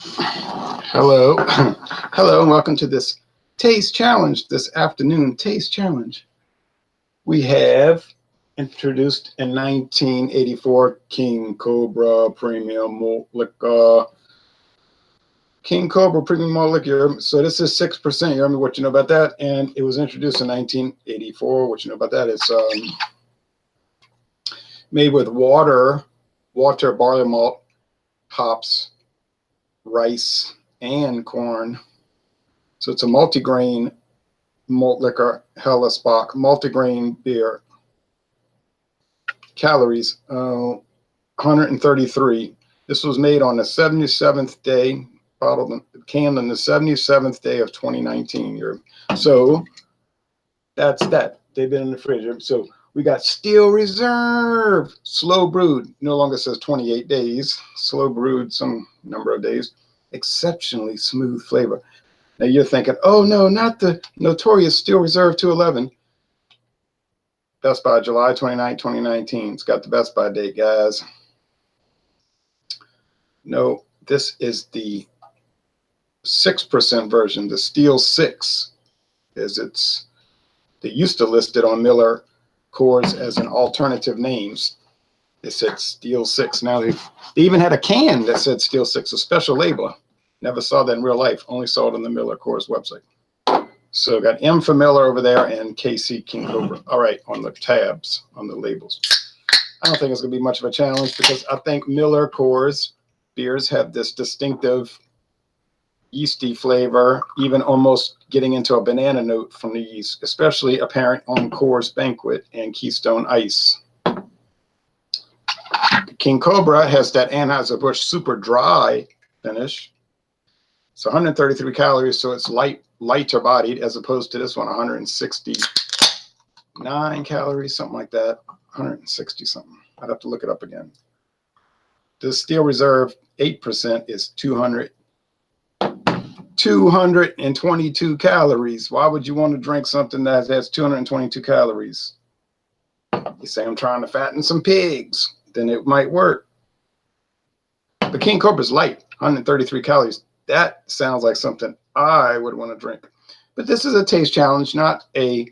Hello. Hello, and welcome to this taste challenge, this afternoon taste challenge. We have introduced in 1984 King Cobra Premium Malt Liquor. King Cobra Premium Malt Liquor. So this is 6%. You remember what you know about that? And it was introduced in 1984. What you know about that? It's made with water, barley malt, hops, rice, and corn. So it's a multigrain malt liquor, Hellesbach, multigrain beer. Calories, 133. This was made on the 77th day, bottled, canned on the 77th day of 2019. So that's that. They've been in the fridge. So we got Steel Reserve, slow brewed. No longer says 28 days. Slow brewed some number of days. Exceptionally smooth flavor. Now you're thinking, oh no, not the notorious Steel Reserve 211. Best by July 29, 2019. It's got the Best by date, guys. No, this is the 6% version, the Steel 6, as they used to list it on MillerCoors as an alternative names. They said Steel 6. Now they even had a can that said Steel 6, a special label. Never saw that in real life. Only saw it on the MillerCoors website. So got M for Miller over there and KC King Cobra. All right, on the tabs, on the labels. I don't think it's going to be much of a challenge because I think MillerCoors beers have this distinctive yeasty flavor, even almost getting into a banana note from the yeast, especially apparent on Coors Banquet and Keystone Ice. King Cobra has that Anheuser-Busch super dry finish. It's 133 calories, so it's lighter bodied as opposed to this one, 169 calories, something like that. 160 something. I'd have to look it up again. The Steel Reserve 8% is 222 calories. Why would you want to drink something that has 222 calories? You say, I'm trying to fatten some pigs. Then it might work. The King Cobra is light, 133 calories. That sounds like something I would want to drink. But this is a taste challenge, not a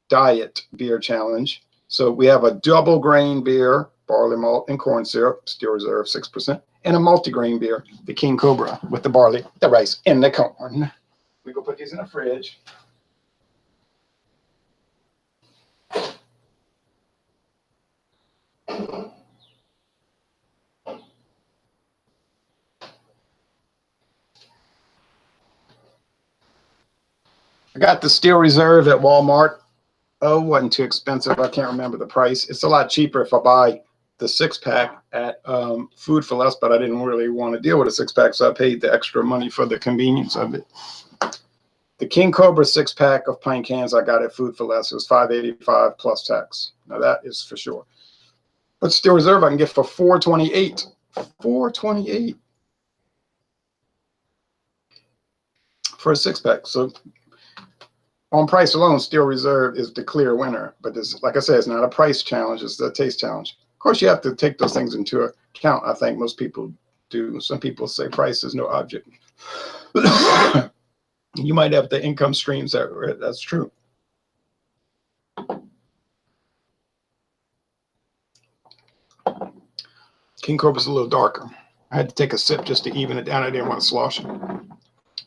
diet beer challenge. So we have a double grain beer, barley malt and corn syrup, Steel Reserve 6%, and a multigrain beer, the King Cobra, with the barley, the rice, and the corn. We go put these in the fridge. I got the Steel Reserve at Walmart. Oh, it wasn't too expensive. I can't remember the price. It's a lot cheaper if I buy the 6-pack at Food for Less, but I didn't really want to deal with a 6-pack, so I paid the extra money for the convenience of it. The King Cobra 6-pack of pint cans I got at Food for Less. It was $5.85 plus tax. Now that is for sure. But Steel Reserve I can get for $4.28. $4.28 for a 6-pack. So on price alone, Steel Reserve is the clear winner. But this, like I said, it's not a price challenge. It's a taste challenge. Of course, you have to take those things into account. I think most people do. Some people say price is no object. You might have the income streams that's true. King Cobra's a little darker. I had to take a sip just to even it down. I didn't want to slosh it.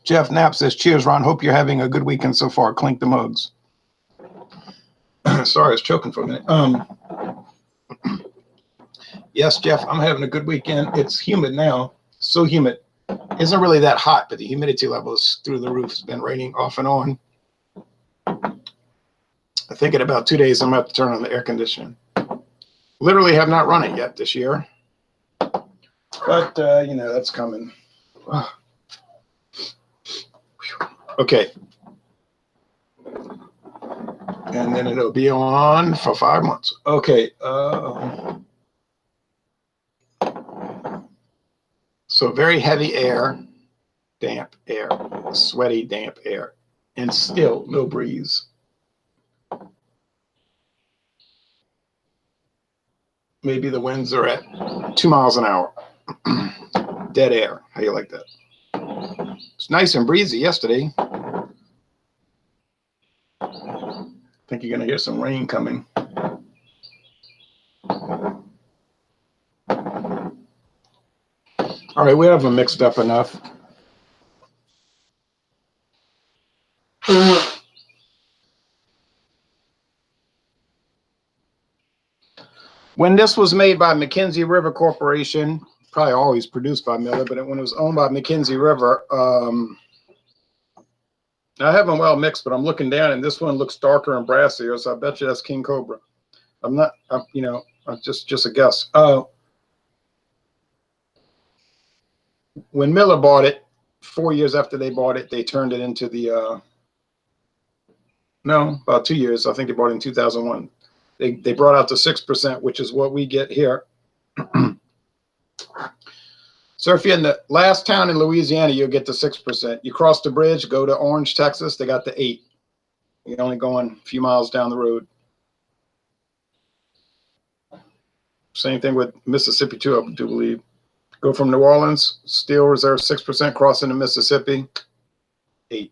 Jeff Knapp says, cheers, Ron. Hope you're having a good weekend so far. Clink the mugs. Sorry, I was choking for a minute. Yes, Jeff, I'm having a good weekend. It's humid now. So humid. It isn't really that hot, but the humidity level is through the roof. It's been raining off and on. I think in about 2 days, I'm going to have to turn on the air conditioning. Literally have not run it yet this year. But, that's coming. Okay. And then it'll be on for 5 months. Okay. So very heavy air, damp air, sweaty, damp air, and still no breeze. Maybe the winds are at 2 miles an hour. Dead air. How you like that? It's nice and breezy yesterday. I think you're going to hear some rain coming. All right, we have them mixed up enough. When this was made by Mackenzie River Corporation, probably always produced by Miller, but when it was owned by Mackenzie River, I have them well mixed, but I'm looking down and this one looks darker and brassier, so I bet you that's King Cobra. I'm not, you know, just a guess. When Miller bought it, 4 years after they bought it, they turned it into the, no, about 2 years. I think they bought it in 2001. They brought out the 6%, which is what we get here. So if you're in the last town in Louisiana, you'll get the 6%. You cross the bridge, go to Orange, Texas, they got the 8%. You're only going a few miles down the road. Same thing with Mississippi too, I do believe. Go from New Orleans, Steel Reserve 6%, crossing the Mississippi, 8%.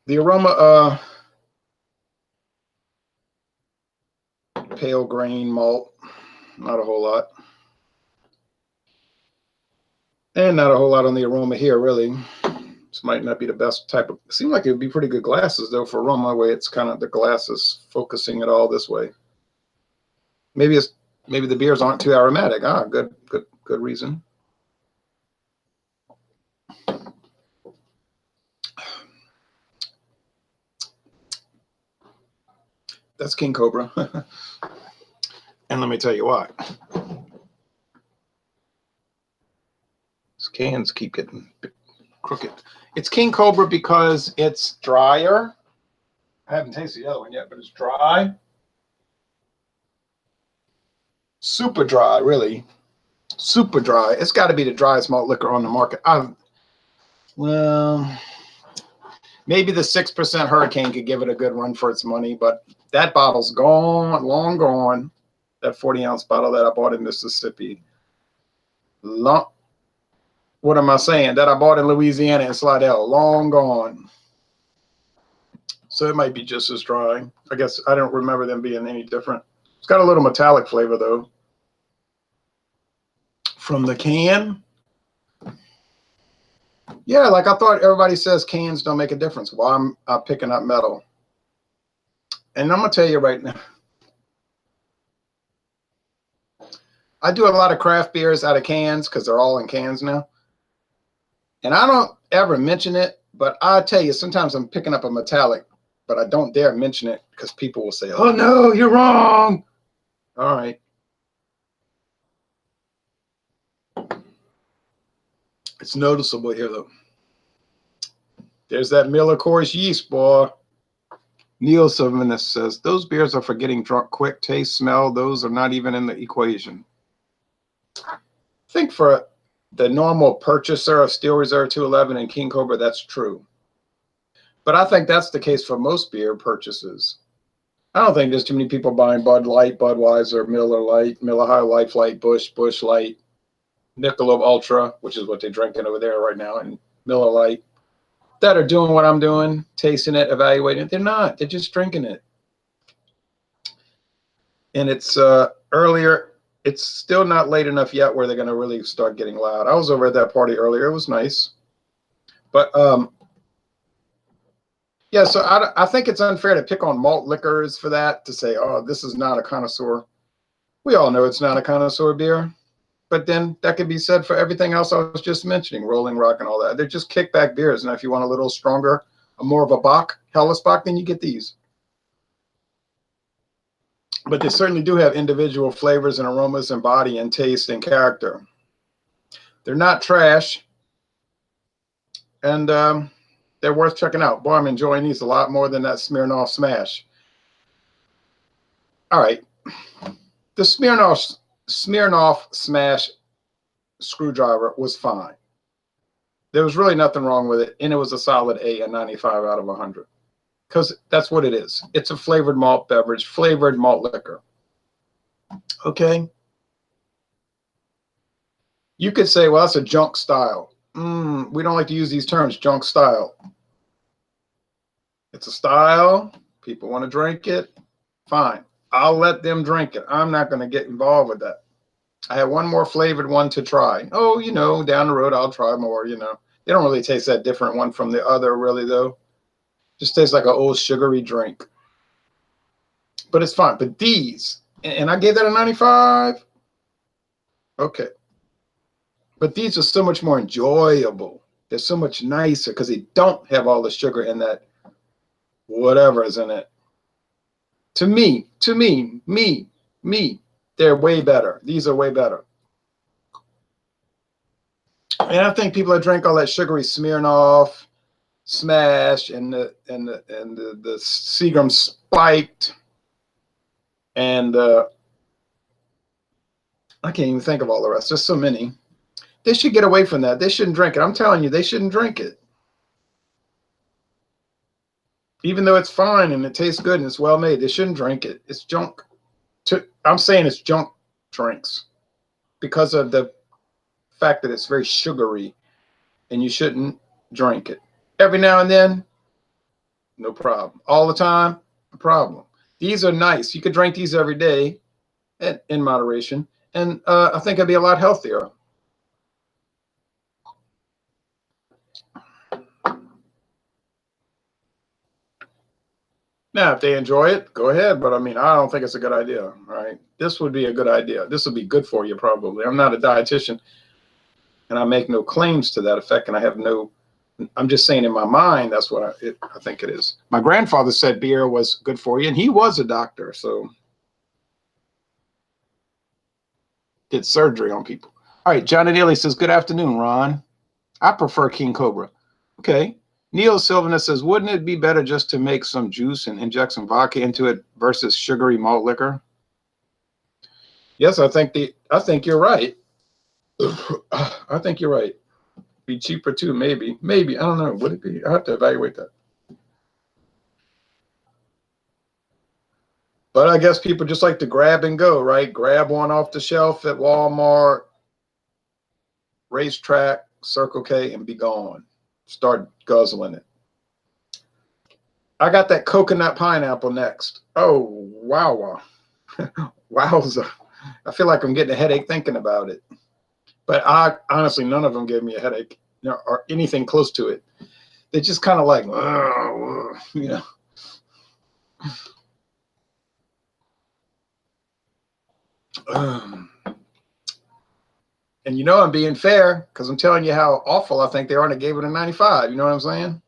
The aroma, pale grain malt, not a whole lot. And not a whole lot on the aroma here, really. This might not be the best type of, it seemed like it would be pretty good glasses though for aroma, the way it's kind of, the glasses focusing it all this way. Maybe the beers aren't too aromatic. Good reason. That's King Cobra. And let me tell you why. These cans keep getting crooked. It's King Cobra because it's drier. I haven't tasted the other one yet, but it's dry. Super dry, really. Super dry. It's got to be the driest malt liquor on the market. Well, maybe the 6% Hurricane could give it a good run for its money, but that bottle's gone, long gone. That 40-ounce bottle that I bought in Mississippi. What am I saying? That I bought in Louisiana and Slidell, long gone. So it might be just as dry. I guess I don't remember them being any different. It's got a little metallic flavor though. From the can. Yeah, like I thought everybody says cans don't make a difference. Well, I'm picking up metal. And I'm going to tell you right now, I do a lot of craft beers out of cans because they're all in cans now. And I don't ever mention it, but I tell you, sometimes I'm picking up a metallic, but I don't dare mention it because people will say, oh, no, you're wrong. All right. It's noticeable here, though. There's that MillerCoors yeast, boy. Neil Silverman says, those beers are for getting drunk quick. Taste, smell, those are not even in the equation. I think for the normal purchaser of Steel Reserve 211 and King Cobra, that's true. But I think that's the case for most beer purchases. I don't think there's too many people buying Bud Light, Budweiser, Miller Lite, Miller High Life Light, Busch Light, Michelob Ultra, which is what they're drinking over there right now, and Miller Lite, that are doing what I'm doing, tasting it, evaluating it. They're not. They're just drinking it. And it's earlier. It's still not late enough yet where they're going to really start getting loud. I was over at that party earlier. It was nice. But, yeah, so I think it's unfair to pick on malt liquors for that, to say, oh, this is not a connoisseur. We all know it's not a connoisseur beer. But then that could be said for everything else I was just mentioning, Rolling Rock and all that. They're just kickback beers. And if you want a little stronger, more of a Bock, Hellesbock, then you get these. But they certainly do have individual flavors and aromas and body and taste and character. They're not trash. And they're worth checking out. Boy, I'm enjoying these a lot more than that Smirnoff Smash. All right. The Smirnoff Smash screwdriver was fine. There was really nothing wrong with it, and it was a solid A, 95 out of 100. Because that's what it is. It's a flavored malt beverage, flavored malt liquor. Okay? You could say, well, that's a junk style. We don't like to use these terms, junk style. It's a style. People want to drink it. Fine. I'll let them drink it. I'm not going to get involved with that. I have one more flavored one to try. Oh, you know, down the road, I'll try more, you know. They don't really taste that different one from the other, really, though. Just tastes like an old sugary drink. But it's fine. But these, and I gave that a 95. Okay. But these are so much more enjoyable. They're so much nicer because they don't have all the sugar in that whatever is in it. To me, they're way better. These are way better. And I think people that drink all that sugary Smirnoff, Smash, and the Seagram Spiked, and I can't even think of all the rest. There's so many. They should get away from that. They shouldn't drink it. I'm telling you, they shouldn't drink it. Even though it's fine and it tastes good and it's well made, they shouldn't drink it. It's junk. I'm saying it's junk drinks because of the fact that it's very sugary, and you shouldn't drink it. Every now and then, no problem. All the time, no problem. These are nice. You could drink these every day in moderation, and I think it'd be a lot healthier. Now, if they enjoy it, go ahead. But I mean, I don't think it's a good idea, right? This would be a good idea. This would be good for you, probably. I'm not a dietitian, and I make no claims to that effect, and I have no, I'm just saying in my mind, that's what I think it is. My grandfather said beer was good for you, and he was a doctor, so did surgery on people. All right, Johnny Daly says, good afternoon, Ron. I prefer King Cobra. Okay. Neil Sylvanus says, wouldn't it be better just to make some juice and inject some vodka into it versus sugary malt liquor? Yes, I think you're right. I think you're right. Be cheaper too, maybe. Maybe. I don't know. Would it be? I have to evaluate that. But I guess people just like to grab and go, right? Grab one off the shelf at Walmart, Racetrack, Circle K, and be gone. Start guzzling it. I got that coconut pineapple next. Oh, wow. Wowza. I feel like I'm getting a headache thinking about it. But honestly, none of them gave me a headache, you know, or anything close to it. They just kind of like, you know. And you know I'm being fair because I'm telling you how awful I think they are, and I gave it a 95. You know what I'm saying?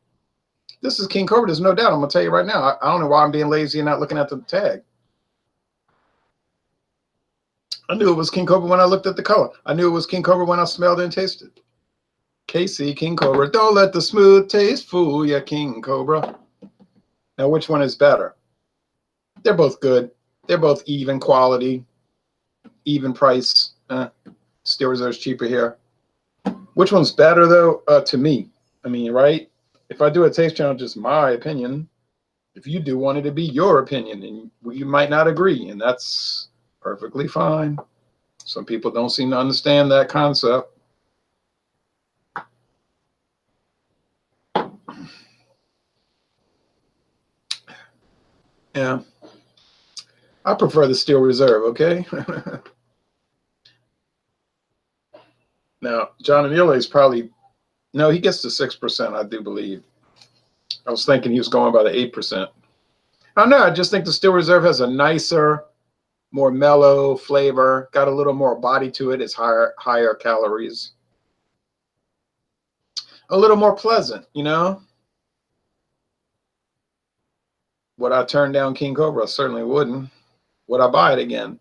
This is King Cobra. There's no doubt. I'm going to tell you right now. I don't know why I'm being lazy and not looking at the tag. I knew it was King Cobra when I looked at the color. I knew it was King Cobra when I smelled and tasted. KC, King Cobra. Don't let the smooth taste fool ya, King Cobra. Now, which one is better? They're both good. They're both even quality, even price. Steel Reserve's cheaper here. Which one's better, though, to me? I mean, right? If I do a taste challenge, it's my opinion. If you do want it to be your opinion, and you might not agree, and that's perfectly fine. Some people don't seem to understand that concept. Yeah. I prefer the Steel Reserve, okay? Now, John Anile is probably, no, he gets to 6%, I do believe. I was thinking he was going by the 8%. I don't know. I just think the Steel Reserve has a nicer, more mellow flavor, got a little more body to it. It's higher calories. A little more pleasant, you know? Would I turn down King Cobra? I certainly wouldn't. Would I buy it again?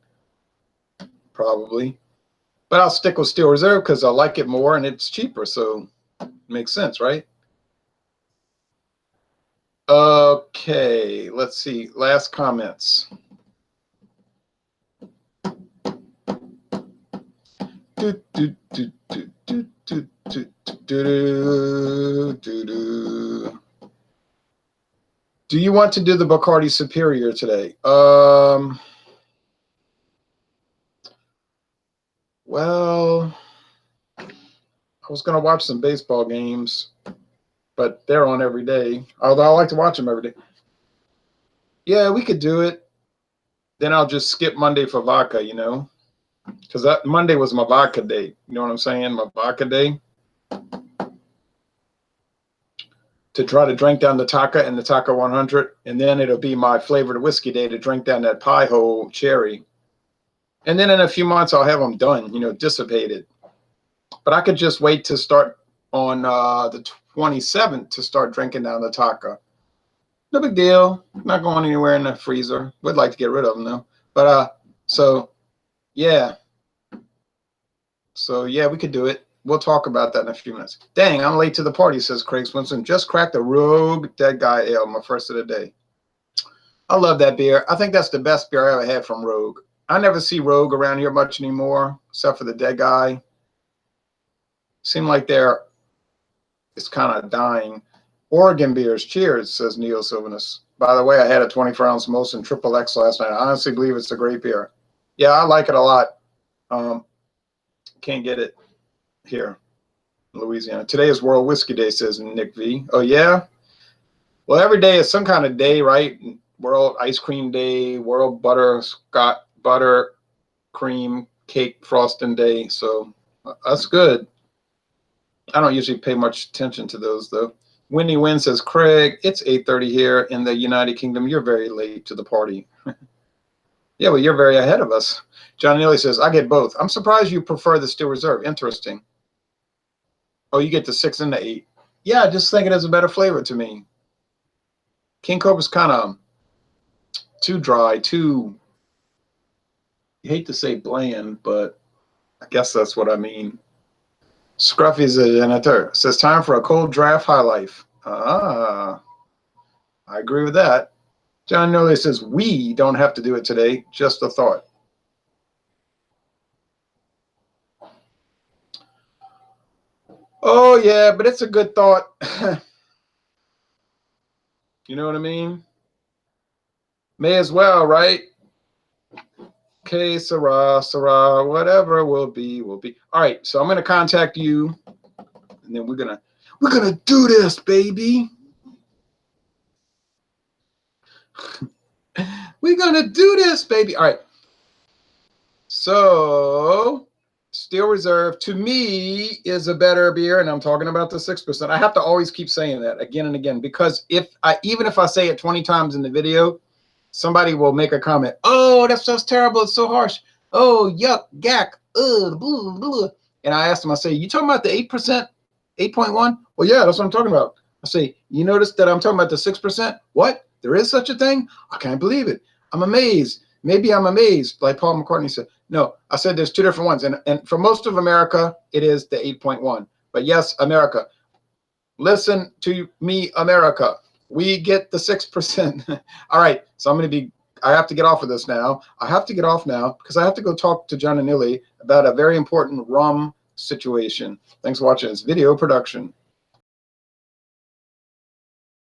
Probably. But I'll stick with Steel Reserve because I like it more and it's cheaper, so it makes sense, right? Okay, let's see. Last comments. Do you want to do the Bacardi Superior today? Well, I was going to watch some baseball games, but they're on every day. Although I like to watch them every day. Yeah, we could do it. Then I'll just skip Monday for vodka, you know, because that Monday was my vodka day. You know what I'm saying? My vodka day. To try to drink down the Taka and the Taka 100, and then it'll be my flavored whiskey day to drink down that pie hole cherry. And then in a few months, I'll have them done, you know, dissipated. But I could just wait to start on the 27th to start drinking down the Taka. No big deal. Not going anywhere in the freezer. Would like to get rid of them though. But so yeah. So yeah, we could do it. We'll talk about that in a few minutes. Dang, I'm late to the party, says Craig Swinson. Just cracked a Rogue Dead Guy Ale, my first of the day. I love that beer. I think that's the best beer I ever had from Rogue. I never see Rogue around here much anymore, except for the Dead Guy. Seem like it's kind of dying. Oregon beers, cheers, says Neil Sylvanus. By the way, I had a 24-ounce Molson Triple X last night. I honestly believe it's a great beer. Yeah, I like it a lot. Can't get it here in Louisiana. Today is World Whiskey Day, says Nick V. Oh, yeah? Well, every day is some kind of day, right? World Ice Cream Day, World Butter Cream Cake Frosting Day. So that's good. I don't usually pay much attention to those, though. Winnie Wynn says, Craig, it's 8:30 here in the United Kingdom. You're very late to the party. Yeah, well, you're very ahead of us. John Neely says, I get both. I'm surprised you prefer the Steel Reserve. Interesting. Oh, you get the 6 and the 8. Yeah, I just think it has a better flavor to me. King Cobra's kind of too dry, you hate to say bland, but I guess that's what I mean. Scruffy's a janitor. Says, time for a cold draft high life. I agree with that. John Neely says, we don't have to do it today. Just a thought. Oh, yeah, but it's a good thought. You know what I mean? May as well, right? Okay, Sarah, whatever will be, will be. All right, so I'm going to contact you, and then we're gonna do this, baby. We're going to do this, baby. All right. So Steel Reserve, to me, is a better beer, and I'm talking about the 6%. I have to always keep saying that again and again, because even if I say it 20 times in the video, somebody will make a comment. Oh, that's just terrible. It's so harsh. Oh, yuck, gack, blah, blah. And I asked them, I say, you talking about the 8%, 8.1? Well, yeah, that's what I'm talking about. I say, you notice that I'm talking about the 6%? What? There is such a thing? I can't believe it. I'm amazed. Maybe I'm amazed, like Paul McCartney said. No, I said there's two different ones. And for most of America, it is the 8.1. But yes, America, listen to me, America. We get the 6%. All right, so I have to get off of this now. I have to get off now because I have to go talk to John and Nilly about a very important rum situation. Thanks for watching this video production.